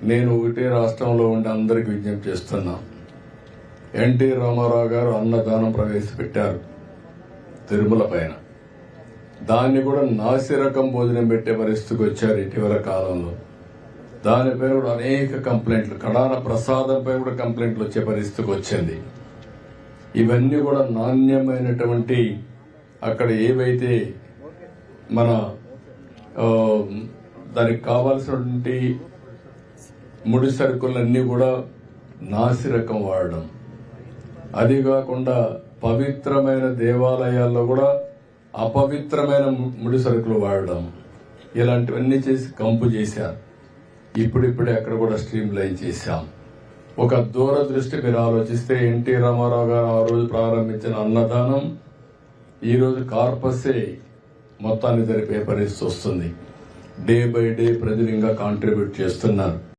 నేను ఒకటే రాష్ట్రంలో ఉండి అందరికి విజ్ఞప్తి చేస్తున్నా. ఎన్టీ రామారావు గారు అన్నదానం ప్రవేశపెట్టారు తిరుమల పైన. దాన్ని కూడా నాసిరకం భోజనం పెట్టే పరిస్థితికి వచ్చారు ఇటీవల కాలంలో. దానిపై కూడా అనేక కంప్లైంట్లు, కడాన ప్రసాదంపై కూడా కంప్లైంట్లు వచ్చే పరిస్థితికి వచ్చింది. ఇవన్నీ కూడా నాణ్యమైనటువంటి అక్కడ ఏవైతే మన దానికి కావాల్సినటువంటి ముడి సరుకులన్నీ కూడా నాసిరకం వాడడం, అది కాకుండా పవిత్రమైన దేవాలయాల్లో కూడా అపవిత్రమైన ముడి సరుకులు వాడడం, ఇలాంటివన్నీ చేసి కంపు చేశారు. ఇప్పుడిప్పుడే అక్కడ కూడా స్ట్రీమ్ లైన్ చేశాం. ఒక దూరదృష్టి మీరు ఆలోచిస్తే ఎన్టీ రామారావు గారు ఆ రోజు ప్రారంభించిన అన్నదానం ఈ రోజు కార్పసే మొత్తాన్ని జరిపే పరిస్థితి వస్తుంది. డే బై డే ప్రజలు ఇంకా కాంట్రిబ్యూట్ చేస్తున్నారు.